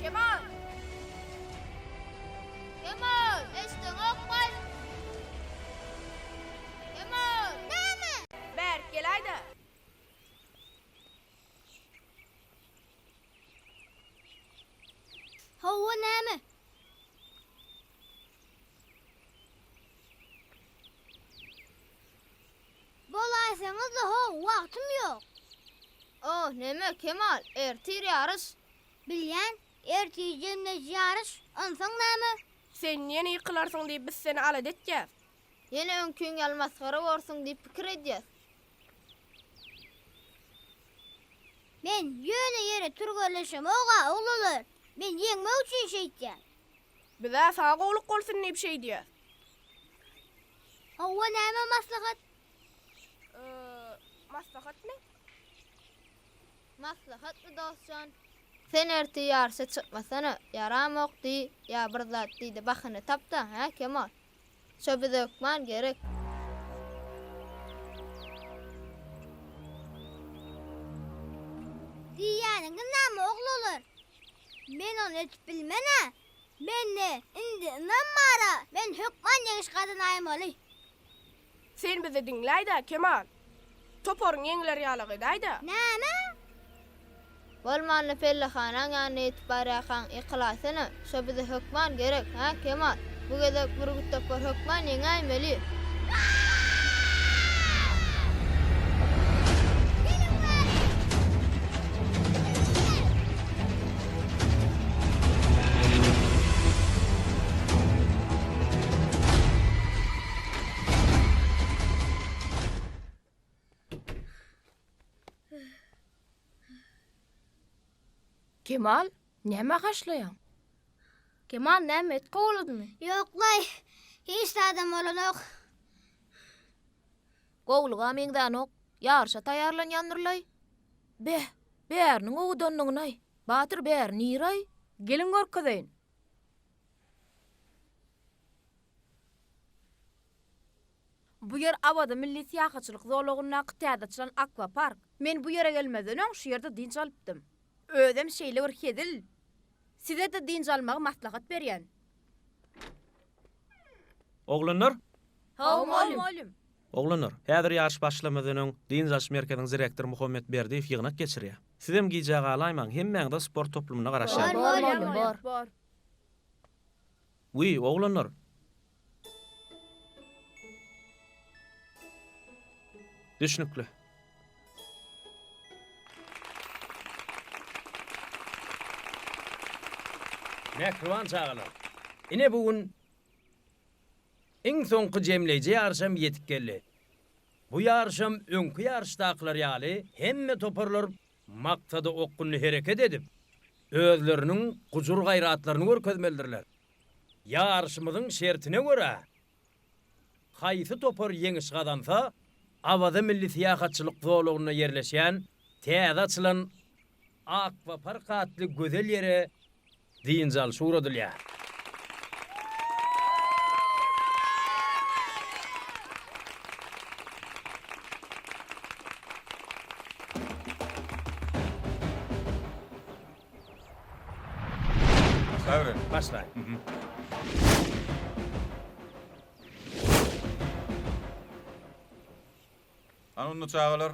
Kemal! Kemal, esden okmal. Kemal, näme? Berk, gel ayda. Hawa näme? Bolaysanız da wagtym ýok. Oh, neme Kemal, ertir yarış. Bilýän, ertijemde ýarış, onsoň näme? Sen ýene ýykylarsyň diýip biz seni alad etjäs. Yine öňküň almasgara borsun diýip pikir edýäs. Men ýöne ýere turgalaşam oga oglalar. Men ýeňmek üçin şeýtjän. Bize sağa gowluk bolsun diýip şey diýäs. Hawa näme maslahat? Maslahat ne? Maslahat dostcan. Sen erti yarşa çıkmasana, yaramok di, ya bir zat di de bakını tapta, ha Kemal? Şöbe dökman gerek. Diýäniň näme oglalar? Men onu etip bilmene. Menne indi inanmara. Men hökman ýeňiş gadyn aýmaly. Sen bizi dinläýda Kemal. Toporyň ýeňleri ýalygy daýda. Näme? Bolmanly pelle xanaň ýanyna etip barakan iqlasyna, şöbe de hökman gerek, ha Kemal? Bu gedek burgut topor hökman ýeňäýmeli. Kemal, näme haşlayan? Kemal näme et gowladymy? Yoklay. Hiç de adam olanok. Gowluga meňden ok, ýarşa taýarlanýandyrlay. Bärniň owdanlygyny. Batyr bär niray. Gelin gorkadyň. Bu yer Abada Milli Tiýatçylyk zowlagyna qytada açylan akvapark. Men bu ýere gelmeden öň şu ýerde dinç alypdym. Özüm şeýle bir hedil. Size de dinç almagy maslahat berýän. Oglanlar, Haw malum. oglanlar. Häzir ýarş başlamadan öň Dinzaş merkeziň direktory Muhammed Berdiýew ýygynak geçirýär. Sizem gijä galaýmaň, hemmeňde sport toplumyna garaşýar. Bor. Uy, oglanlar. Düşnükli. Näkruwan çağalar. Ine bugün iň soňky jemleýje ýarşam ýetip geldi. Bu ýarşam öňkü ýarşdaklar ýaly hemme toparlar maksady okkunly hereket edip özleriniň gujur gaýratlaryny görkezmelidirler. Ýarşymyzyň şertine görä haýsy topar ýeňiş gadansa Abada Milli Tiýatçylyk zowlagyna ýerleşýän täze açylan akvapark atly gözel ýere dinjal şuradylýar. Savren. Başlayın. Anunnu çağalar.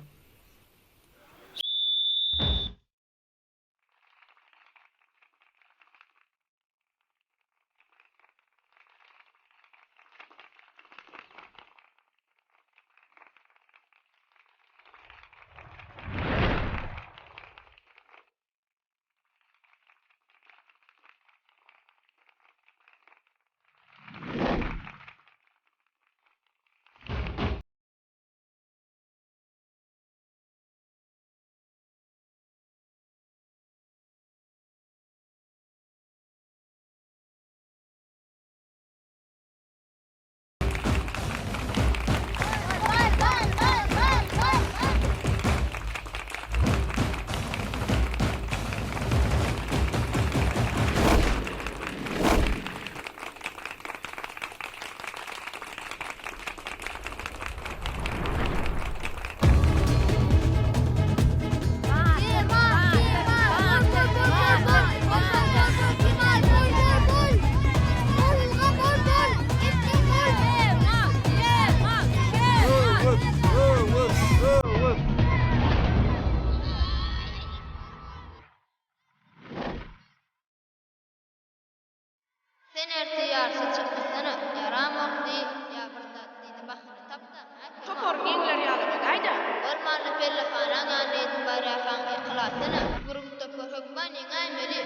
Sen erti ýarşy çykmasana. Yaramokdy, ýa-birda diýdi bahyny tapdan. Topor ýeňler ýaly gaýda. Ormanly pellefana net barýafan ýykylasana. Gurupda köhökman ýeňämeli.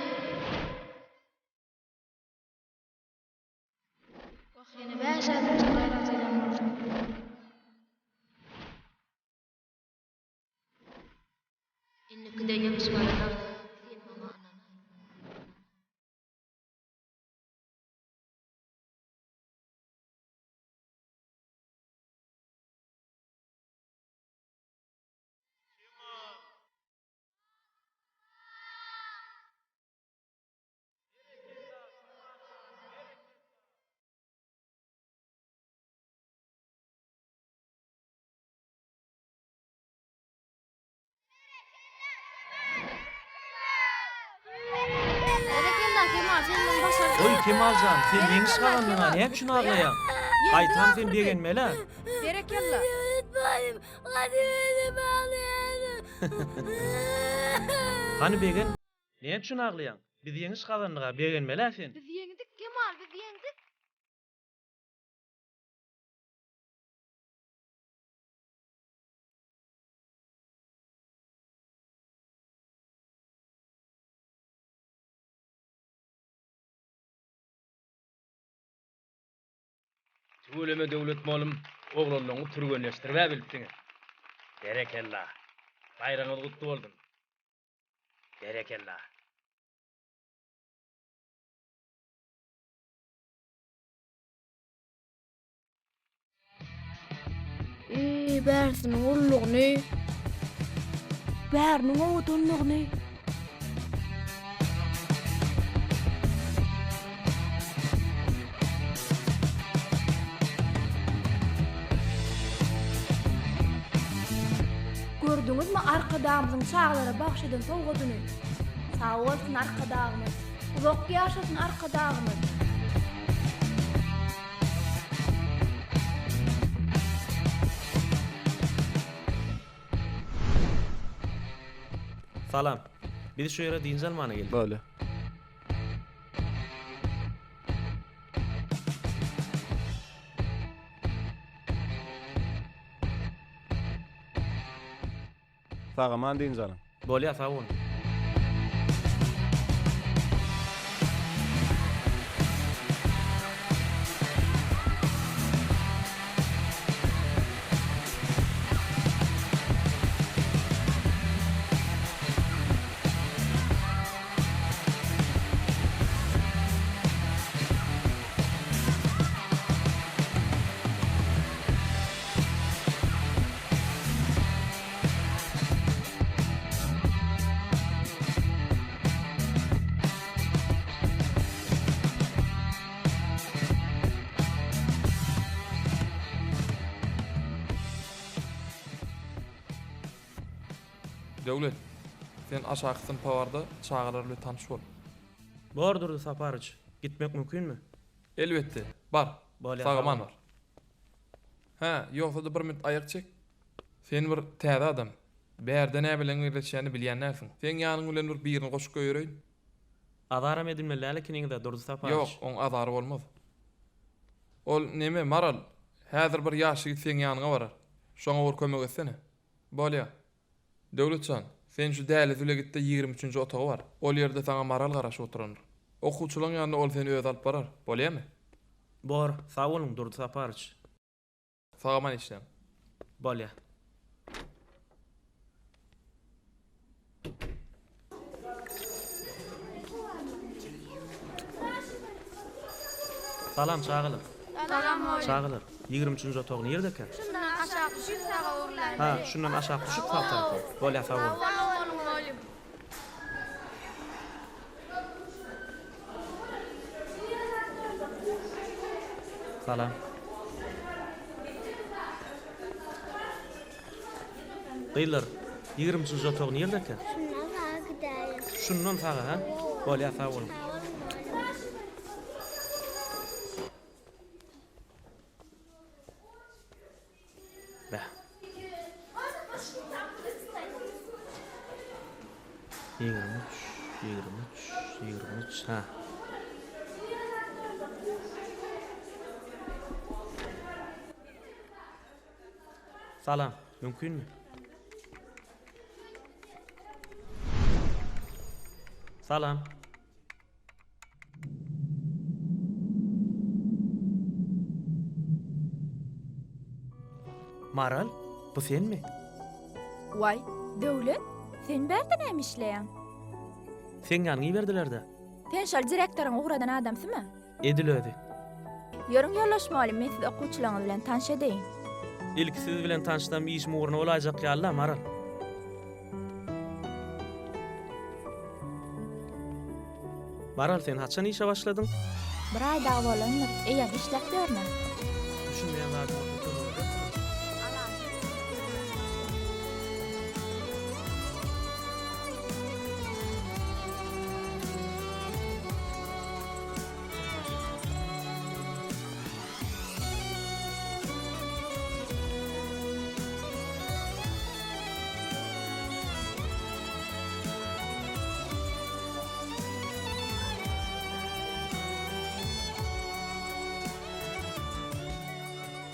Wahyny bäşäp çykarak ýalanmaz. Inniki de ýemş barýar. Oy Kemaljan, sen ýeňiş galanlyňa näme üçin aglaýan? Aýtam sen begenmele. Berekella. Hani begen? Näme üçin aglaýan? Biz ýeňiş galanlyga begenmele sen. Biz ýeňdik Kemal, biz ýeňdik. Tüwleme döwlet malym oglanlaryny türgenleşdirip bilipdiňiz. Berekella. Bayraňyz gutly boldum. Berekella. Bärsiniň ullugyny. Bärniň oğudunlugyny. Gördüňizmi arkadağımyzyň çağlara bagşydan sowgadyny? Sağ bolsun arkadağymyz. Uzak ýaşasyn arkadağymyz. Salam. Biz şu ýere diň zalmana geldik. Böyle. Sağaman diň zalan. Bolýa sağ bolun. Döwlet, sen aşağısın pawarda çağalarla tanış bol. Bordurdy Saparyç. Gitmek mümkinmi? Elbetde, bar. Bolýa, Sagaman sağ ol. var. Ha, ýoksa da bir minut aýak çek. Sen bir täze adam. Bärde näme bilen ýerleşýäni bilýän näsin? Sen ýanyň bilen bir birini goşup goýereýin. Adaram edilmeli kiňinde durdy Saparyç. Ýok, oň adary bolmaz. Ol neme maral? Häzir bir ýaşy sen ýanyňa barar. Şoňa bir kömek etsene. Bolýa. Döwletçan, sen şu däliz üle gitde 23-nji otagy bar. Ol ýerde saňa maral garaşy oturandyr. Okuwçylaryň ýanyna ol seni öz alyp barar. Bolýarmy? Bor, sağ bolun durdy Saparyç. Sagaman işlem. Bolýa. Salam çağılyr. Salam hoýlum. Çağılyr. 23-nji otagyny ýerdeken. Şundan aşağı düşüp sağa urlar. Ha, şundan aşağı düşüp sağ tarapy. Bolýa sağ bolun. Hoýlum. Salam. Gıylar, 23-nji otagyny ýerdeken. Şundan sağa gidelim. Şundan sağa ha? Bolýa sağ bolun. Bä. 23, ha. Salam, mümkinmi? Salam. Maral, bu senmi? Vay, Döwlet, sen bärde näme işleýän? Sen ýanyňy berdiler-de. Sen şol direktoriň ugradan adamsymy? Edil ödi. Ýörüň ýollaşmaly, men sizi okuwçylaryň bilen tanış edeýin. İlk siz bilen tanışdan bir iş muğruna olacak ya Allah Maral. Maral sen haçan işe başladın? Bir aýda bolandyr, eýer işläp görmä.